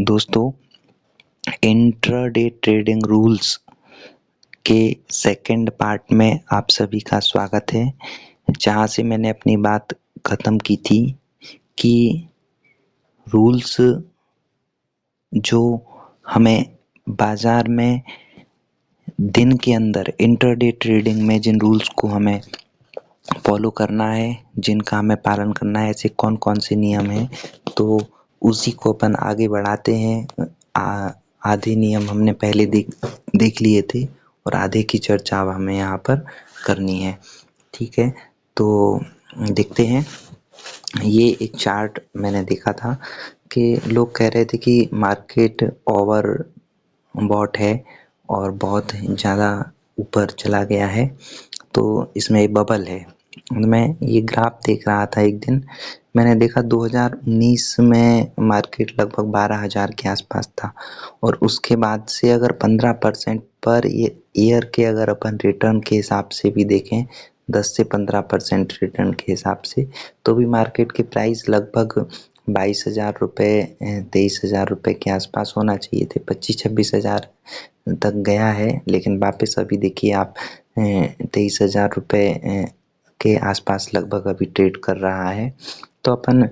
दोस्तों, intraday trading rules के second part में आप सभी का स्वागत है। जहाँ से मैंने अपनी बात ख़त्म की थी कि रूल्स जो हमें बाज़ार में दिन के अंदर इंट्राडे ट्रेडिंग में जिन रूल्स को हमें फॉलो करना है, जिनका हमें पालन करना है, ऐसे कौन कौन से नियम हैं, तो उसी को अपन आगे बढ़ाते हैं। आधे नियम हमने पहले देख लिए थे और आधे की चर्चा अब हमें यहाँ पर करनी है। ठीक है, तो देखते हैं। ये एक चार्ट मैंने देखा था कि लोग कह रहे थे कि मार्केट ओवर बॉट है और बहुत ज़्यादा ऊपर चला गया है, तो इसमें एक बबल है। मैं ये ग्राफ देख रहा था एक दिन, मैंने देखा 2019 में मार्केट लगभग 12,000 के आसपास था और उसके बाद से अगर 15% पर ईयर के अगर अपन रिटर्न के हिसाब से भी देखें, 10 से 15% रिटर्न के हिसाब से, तो भी मार्केट के प्राइस लगभग 22,000 रुपये 23,000 रुपये के आसपास होना चाहिए थे। 25-26,000 तक गया है, लेकिन वापस अभी देखिए आप 23,000 रुपये के आसपास लगभग अभी ट्रेड कर रहा है। तो अपन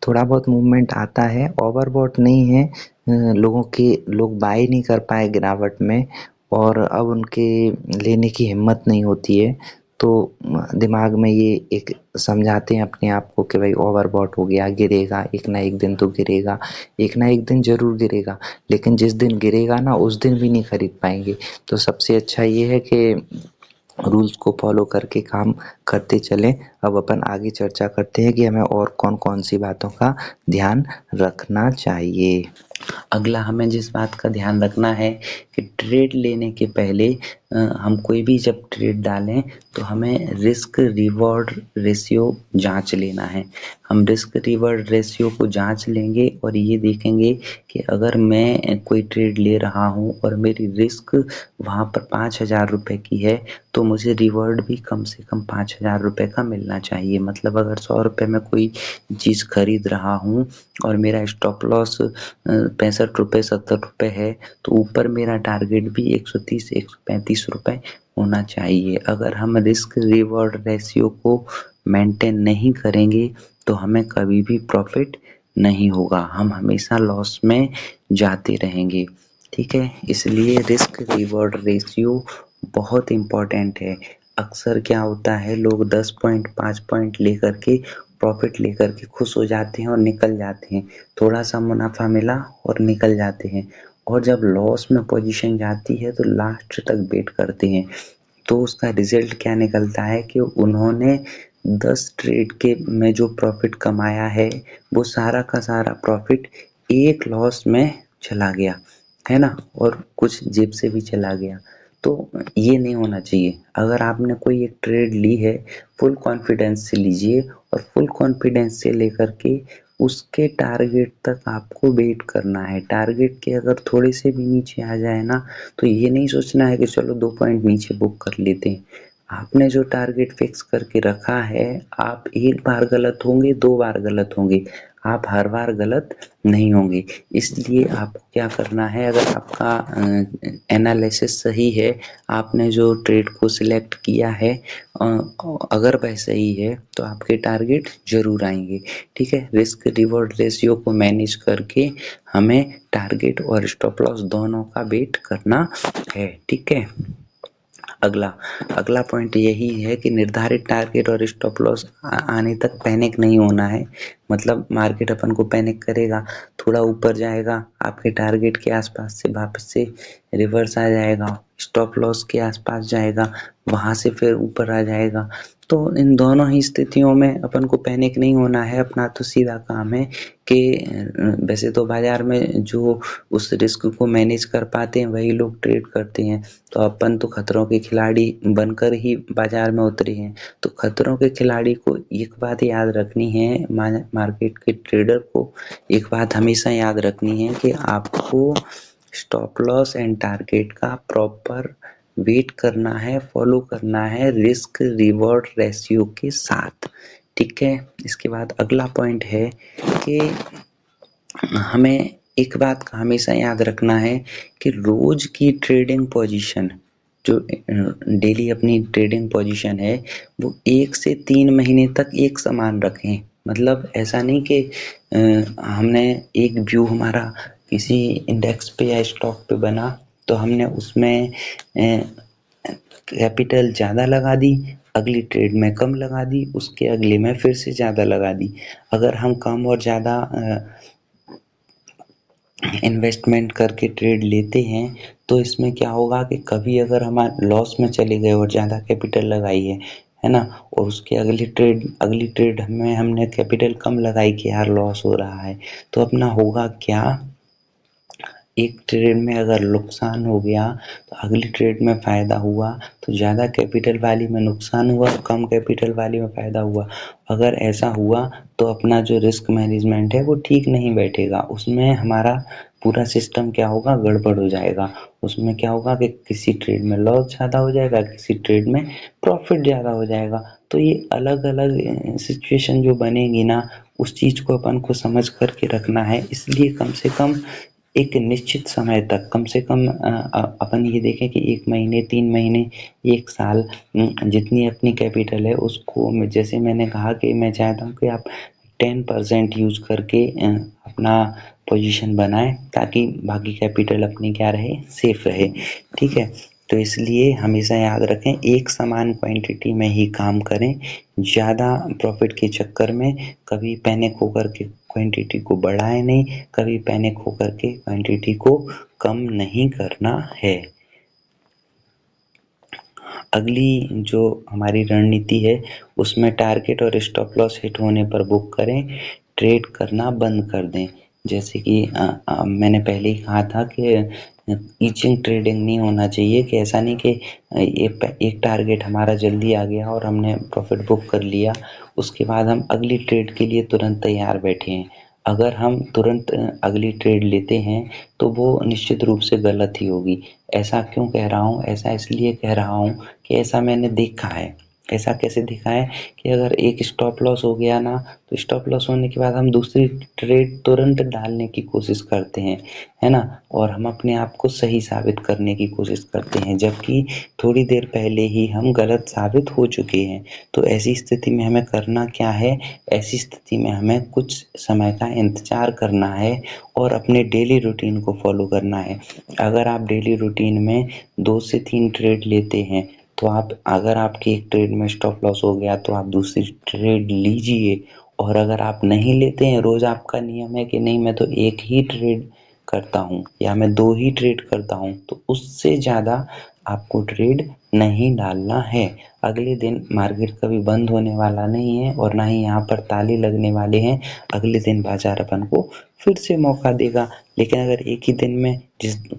थोड़ा बहुत मूवमेंट आता है, ओवरबॉट नहीं है। लोग बाय नहीं कर पाए गिरावट में और अब उनके लेने की हिम्मत नहीं होती है, तो दिमाग में ये एक समझाते हैं अपने आप को कि भाई ओवरबॉट हो गया, गिरेगा, एक ना एक दिन तो गिरेगा, एक ना एक दिन ज़रूर गिरेगा, लेकिन जिस दिन गिरेगा ना उस दिन भी नहीं खरीद पाएंगे। तो सबसे अच्छा ये है कि रूल्स को फॉलो करके काम करते चलें। अब अपन आगे चर्चा करते हैं कि हमें और कौन कौन सी बातों का ध्यान रखना चाहिए। अगला हमें जिस बात का ध्यान रखना है कि ट्रेड लेने के पहले हम कोई भी जब ट्रेड डालें तो हमें रिस्क रिवॉर्ड रेशियो जांच लेना है। हम रिस्क रिवॉर्ड रेशियो को जांच लेंगे और ये देखेंगे कि अगर मैं कोई ट्रेड ले रहा हूँ और मेरी रिस्क वहाँ पर 5,000 रुपये की है, तो मुझे रिवॉर्ड भी कम से कम 5,000 रुपये का मिलना चाहिए। मतलब अगर 100 रुपये में कोई चीज़ खरीद रहा हूँ और मेरा स्टॉप लॉस 65 रुपये 70 रुपये है, तो ऊपर मेरा टारगेट भी 130 से 135 रुपये होना चाहिए। अगर हम रिस्क रिवॉर्ड रेशियो को मेंटेन नहीं करेंगे तो हमें कभी भी प्रॉफिट नहीं होगा, हम हमेशा लॉस में जाते रहेंगे। ठीक है, इसलिए रिस्क रिवॉर्ड रेशियो बहुत इम्पोर्टेंट है। अक्सर क्या होता है, लोग 10 पॉइंट 5 पॉइंट लेकर के प्रॉफिट लेकर के खुश हो जाते हैं और निकल जाते हैं। थोड़ा सा मुनाफा मिला और निकल जाते हैं, और जब लॉस में पोजीशन जाती है तो लास्ट तक वेट करते हैं। तो उसका रिजल्ट क्या निकलता है कि उन्होंने 10 ट्रेड के में जो प्रॉफिट कमाया है वो सारा का सारा प्रॉफिट एक लॉस में चला गया है ना, और कुछ जेब से भी चला गया। तो ये नहीं होना चाहिए। अगर आपने कोई एक ट्रेड ली है, फुल कॉन्फिडेंस से लीजिए और फुल कॉन्फिडेंस से लेकर के उसके टारगेट तक आपको वेट करना है। टारगेट के अगर थोड़े से भी नीचे आ जाए ना, तो ये नहीं सोचना है कि चलो 2 पॉइंट नीचे बुक कर लेते हैं। आपने जो टारगेट फिक्स करके रखा है, आप एक बार गलत होंगे, 2 बार गलत होंगे, आप हर बार गलत नहीं होंगे। इसलिए आपको क्या करना है, अगर आपका एनालिसिस सही है, आपने जो ट्रेड को सिलेक्ट किया है अगर वह सही है, तो आपके टारगेट जरूर आएंगे। ठीक है, रिस्क रिवॉर्ड रेशियो को मैनेज करके हमें टारगेट और स्टॉप लॉस दोनों का वेट करना है। ठीक है, अगला पॉइंट यही है कि निर्धारित टारगेट और स्टॉप लॉस आने तक पैनिक नहीं होना है। मतलब मार्केट अपन को पैनिक करेगा, थोड़ा ऊपर जाएगा, आपके टारगेट के आसपास से वापस से रिवर्स आ जाएगा, स्टॉप लॉस के आसपास जाएगा, वहाँ से फिर ऊपर आ जाएगा। तो इन दोनों ही स्थितियों में अपन को पैनिक नहीं होना है। अपना तो सीधा काम है कि वैसे तो बाजार में जो उस रिस्क को मैनेज कर पाते हैं वही लोग ट्रेड करते हैं, तो अपन तो खतरों के खिलाड़ी बनकर ही बाजार में उतरे हैं। तो खतरों के खिलाड़ी को एक बात याद रखनी है, मार्केट के ट्रेडर को एक बात हमेशा याद रखनी है कि आपको स्टॉप लॉस एंड टारगेट का प्रॉपर वेट करना है, फॉलो करना है रिस्क रिवॉर्ड रेशियो के साथ। ठीक है, इसके बाद अगला पॉइंट है कि हमें एक बात का हमेशा याद रखना है कि रोज की ट्रेडिंग पोजीशन जो डेली अपनी ट्रेडिंग पोजीशन है वो 1 से 3 महीने तक एक समान रखें। मतलब ऐसा नहीं कि हमने एक व्यू हमारा किसी इंडेक्स पे या स्टॉक पे बना तो हमने उसमें कैपिटल ज़्यादा लगा दी, अगली ट्रेड में कम लगा दी, उसके अगले में फिर से ज़्यादा लगा दी। अगर हम कम और ज़्यादा इन्वेस्टमेंट करके ट्रेड लेते हैं तो इसमें क्या होगा कि कभी अगर हम लॉस में चले गए और ज़्यादा कैपिटल लगाई है ना, और उसके अगली ट्रेड में हमने कैपिटल कम लगाई कि यार लॉस हो रहा है, तो अपना होगा क्या, एक ट्रेड में अगर नुकसान हो गया तो अगली ट्रेड में फ़ायदा हुआ, तो ज़्यादा कैपिटल वाली में नुकसान हुआ, कम कैपिटल वाली में फ़ायदा हुआ। अगर ऐसा हुआ तो अपना जो रिस्क मैनेजमेंट है वो ठीक नहीं बैठेगा, उसमें हमारा पूरा सिस्टम क्या होगा, गड़बड़ हो जाएगा। उसमें क्या होगा कि किसी ट्रेड में लॉस ज़्यादा हो जाएगा, किसी ट्रेड में प्रॉफिट ज़्यादा हो जाएगा। तो ये अलग-अलग सिचुएशन जो बनेगी ना, उस चीज़ को अपन को समझ कर के रखना है। इसलिए कम से कम एक निश्चित समय तक, कम से कम अपन ये देखें कि 1 महीने, 3 महीने, 1 साल जितनी अपनी कैपिटल है उसको जैसे मैंने कहा कि मैं चाहता हूँ कि आप 10% यूज़ करके अपना पोजीशन बनाएँ ताकि बाकी कैपिटल अपनी क्या रहे, सेफ रहे। ठीक है? तो इसलिए हमेशा याद रखें एक समान क्वांटिटी में ही काम करें। ज़्यादा प्रॉफिट के चक्कर में कभी पैनिक होकर के क्वांटिटी को बढ़ाएँ नहीं, कभी पैनिक होकर के क्वांटिटी को कम नहीं करना है। अगली जो हमारी रणनीति है उसमें टारगेट और स्टॉप लॉस हिट होने पर बुक करें, ट्रेड करना बंद कर दें। जैसे कि मैंने पहले ही कहा था कि ईचिंग ट्रेडिंग नहीं होना चाहिए, कि ऐसा नहीं कि एक टारगेट हमारा जल्दी आ गया और हमने प्रॉफिट बुक कर लिया, उसके बाद हम अगली ट्रेड के लिए तुरंत तैयार बैठे हैं। अगर हम तुरंत अगली ट्रेड लेते हैं तो वो निश्चित रूप से गलत ही होगी। ऐसा क्यों कह रहा हूँ? ऐसा इसलिए कह रहा हूँ कि ऐसा मैंने देखा है। ऐसा कैसे देखा है कि अगर एक स्टॉप लॉस हो गया ना, तो स्टॉप लॉस होने के बाद हम दूसरी ट्रेड तुरंत डालने की कोशिश करते हैं, है ना? और हम अपने आप को सही साबित करने की कोशिश करते हैं, जबकि थोड़ी देर पहले ही हम गलत साबित हो चुके हैं। तो ऐसी स्थिति में हमें करना क्या है? ऐसी स्थिति में हमें कुछ समय का इंतज़ार करना है और अपने डेली रूटीन को फॉलो करना है। अगर आप डेली रूटीन में 2 से 3 ट्रेड लेते हैं, तो अगर आपकी एक ट्रेड में स्टॉप लॉस हो गया तो आप दूसरी ट्रेड लीजिए, और अगर आप नहीं लेते हैं, रोज़ आपका नियम है कि नहीं मैं तो 1 ही ट्रेड करता हूँ या मैं 2 ही ट्रेड करता हूँ, तो उससे ज़्यादा आपको ट्रेड नहीं डालना है। अगले दिन मार्केट कभी बंद होने वाला नहीं है और ना ही यहाँ पर ताले लगने वाले हैं। अगले दिन बाजार अपन को फिर से मौका देगा। लेकिन अगर एक ही दिन में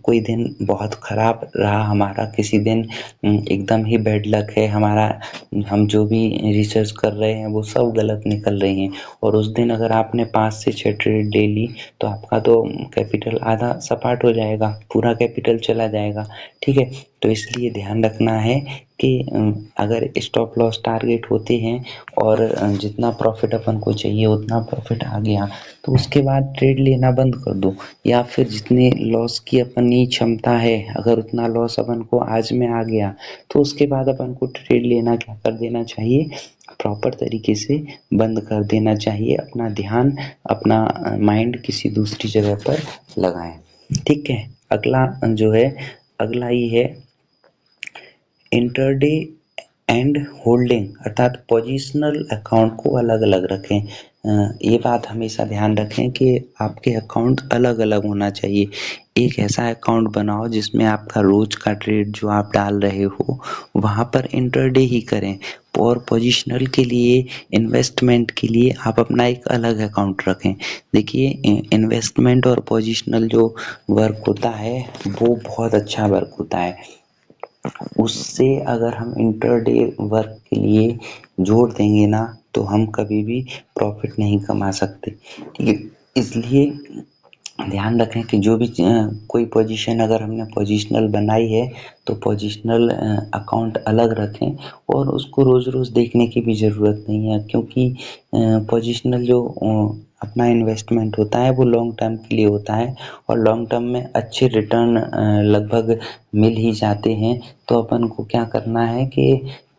कोई दिन बहुत ख़राब रहा हमारा, किसी दिन एकदम ही बैड लक है हमारा, हम जो भी रिसर्च कर रहे हैं वो सब गलत निकल रही हैं, और उस दिन अगर आपने 5 से 6 ट्रेड ले ली तो आपका तो कैपिटल आधा सपाट हो जाएगा, पूरा कैपिटल चला जाएगा। ठीक है? तो इसलिए ध्यान रखना है कि अगर स्टॉप लॉस टारगेट होते हैं और जितना प्रॉफिट अपन को चाहिए उतना प्रॉफिट आ गया तो उसके बाद ट्रेड लेना बंद कर दो, या फिर जितने लॉस की अपनी क्षमता है अगर उतना लॉस अपन को आज में आ गया तो उसके बाद अपन को ट्रेड लेना क्या कर देना चाहिए, प्रॉपर तरीके से बंद कर देना चाहिए। अपना ध्यान, अपना माइंड किसी दूसरी जगह पर लगाएं। ठीक है? अगला जो है, अगला ये है इंटरडे एंड होल्डिंग, अर्थात पोजिशनल अकाउंट को अलग अलग रखें। ये बात हमेशा ध्यान रखें कि आपके अकाउंट अलग अलग होना चाहिए। एक ऐसा अकाउंट बनाओ जिसमें आपका रोज का ट्रेड जो आप डाल रहे हो वहाँ पर इंटरडे ही करें, और पोजिशनल के लिए, इन्वेस्टमेंट के लिए आप अपना एक अलग अकाउंट रखें। देखिए, इन्वेस्टमेंट और पोजिशनल जो वर्क होता है वो बहुत अच्छा वर्क होता है। उससे अगर हम इंटरडे वर्क के लिए जोड़ देंगे ना तो हम कभी भी प्रॉफिट नहीं कमा सकते। ठीक है? इसलिए ध्यान रखें कि जो भी कोई पोजीशन अगर हमने पोजिशनल बनाई है तो पोजिशनल अकाउंट अलग रखें और उसको रोज़-रोज़ देखने की भी ज़रूरत नहीं है, क्योंकि पोजिशनल जो अपना इन्वेस्टमेंट होता है वो लॉन्ग टर्म के लिए होता है और लॉन्ग टर्म में अच्छे रिटर्न लगभग मिल ही जाते हैं। तो अपन को क्या करना है कि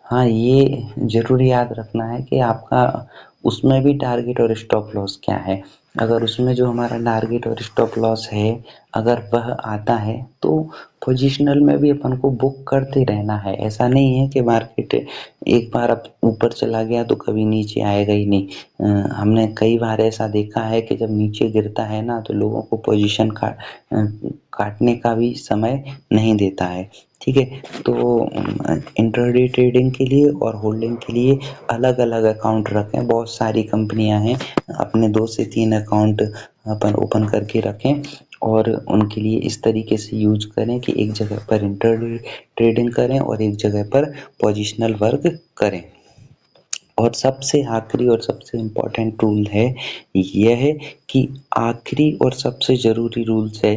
हाँ, ये ज़रूर याद रखना है कि आपका उसमें भी टारगेट और स्टॉप लॉस क्या है। अगर उसमें जो हमारा टारगेट और स्टॉप लॉस है, अगर वह आता है तो पोजिशनल में भी अपन को बुक करते रहना है। ऐसा नहीं है कि मार्केट एक बार अब ऊपर चला गया तो कभी नीचे आएगा ही नहीं। हमने कई बार ऐसा देखा है कि जब नीचे गिरता है ना तो लोगों को पोजीशन काटने का भी समय नहीं देता है। ठीक है, तो इंट्राडे ट्रेडिंग के लिए और होल्डिंग के लिए अलग-अलग अकाउंट रखें। बहुत सारी कंपनियां हैं, अपने 2 से 3 अकाउंट अपन ओपन करके रखें और उनके लिए इस तरीके से यूज करें कि एक जगह पर इंट्राडे ट्रेडिंग करें और एक जगह पर पोजिशनल वर्क करें। और सबसे आखिरी और सबसे इम्पोर्टेंट रूल है यह है कि आखिरी और सबसे ज़रूरी रूल्स है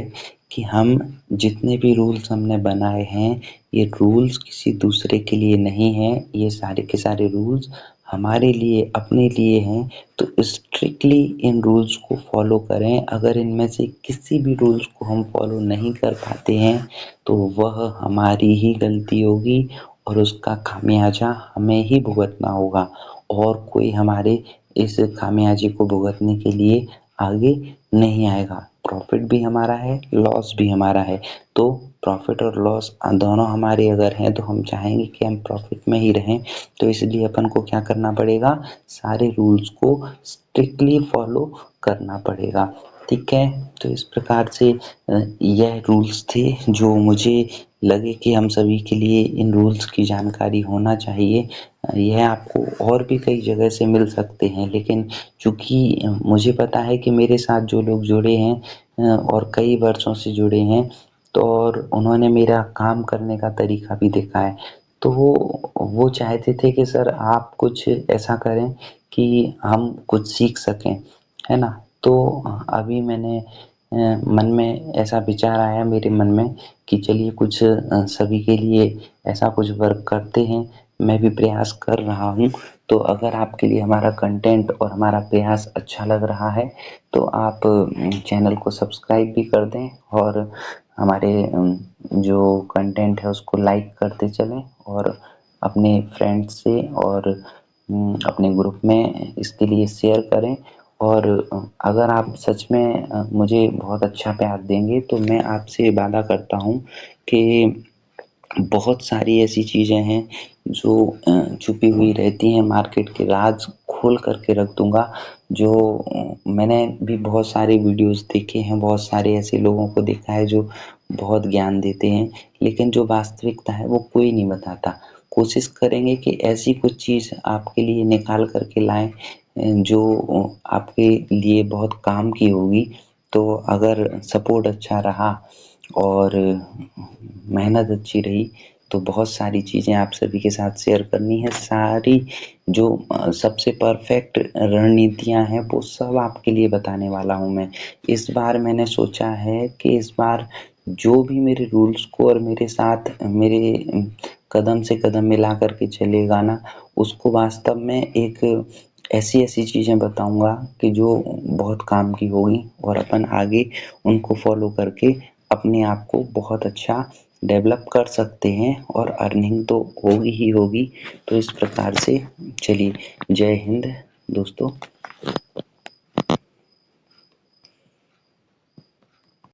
कि हम जितने भी रूल्स हमने बनाए हैं ये रूल्स किसी दूसरे के लिए नहीं हैं, ये सारे के सारे रूल्स हमारे लिए अपने लिए हैं। तो स्ट्रिक्टली इन रूल्स को फॉलो करें। अगर इनमें से किसी भी रूल्स को हम फॉलो नहीं कर पाते हैं तो वह हमारी ही गलती होगी और उसका खामियाजा हमें ही भुगतना होगा और कोई हमारे इस खामियाजे को भुगतने के लिए आगे नहीं आएगा। प्रॉफिट भी हमारा है, लॉस भी हमारा है। तो प्रॉफिट और लॉस दोनों हमारे अगर हैं तो हम चाहेंगे कि हम प्रॉफिट में ही रहें। तो इसलिए अपन को क्या करना पड़ेगा, सारे रूल्स को स्ट्रिक्टली फॉलो करना पड़ेगा। ठीक है, तो इस प्रकार से यह रूल्स थे जो मुझे लगे कि हम सभी के लिए इन रूल्स की जानकारी होना चाहिए। यह आपको और भी कई जगह से मिल सकते हैं, लेकिन चूँकि मुझे पता है कि मेरे साथ जो लोग जुड़े हैं और कई वर्षों से जुड़े हैं तो और उन्होंने मेरा काम करने का तरीका भी देखा है। तो वो चाहते थे कि सर आप कुछ ऐसा करें कि हम कुछ सीख सकें, है ना? तो अभी मैंने मन में ऐसा विचार आया मेरे मन में कि चलिए कुछ सभी के लिए ऐसा कुछ वर्क करते हैं। मैं भी प्रयास कर रहा हूँ। तो अगर आपके लिए हमारा कंटेंट और हमारा प्रयास अच्छा लग रहा है तो आप चैनल को सब्सक्राइब भी कर दें और हमारे जो कंटेंट है उसको लाइक करते चलें और अपने फ्रेंड्स से और अपने ग्रुप में इसके लिए शेयर करें। और अगर आप सच में मुझे बहुत अच्छा प्यार देंगे तो मैं आपसे वादा करता हूँ कि बहुत सारी ऐसी चीज़ें हैं जो छुपी हुई रहती हैं, मार्केट के राज खोल करके रख दूँगा। जो मैंने भी बहुत सारे वीडियोज़ देखे हैं, बहुत सारे ऐसे लोगों को देखा है जो बहुत ज्ञान देते हैं, लेकिन जो वास्तविकता है वो कोई नहीं बताता। कोशिश करेंगे कि ऐसी कुछ चीज़ आपके लिए निकाल कर के लाएँ जो आपके लिए बहुत काम की होगी। तो अगर सपोर्ट अच्छा रहा और मेहनत अच्छी रही तो बहुत सारी चीज़ें आप सभी के साथ शेयर करनी है। सारी जो सबसे परफेक्ट रणनीतियाँ हैं वो सब आपके लिए बताने वाला हूँ मैं। इस बार मैंने सोचा है कि इस बार जो भी मेरे रूल्स को और मेरे साथ मेरे कदम से कदम मिला कर के चलेगा ना, उसको वास्तव में एक ऐसी-ऐसी चीज़ें बताऊँगा कि जो बहुत काम की होगी और अपन आगे उनको फॉलो करके अपने आप को बहुत अच्छा डेवलप कर सकते हैं और अर्निंग तो होगी ही होगी। तो इस प्रकार से चलिए, जय हिंद दोस्तों।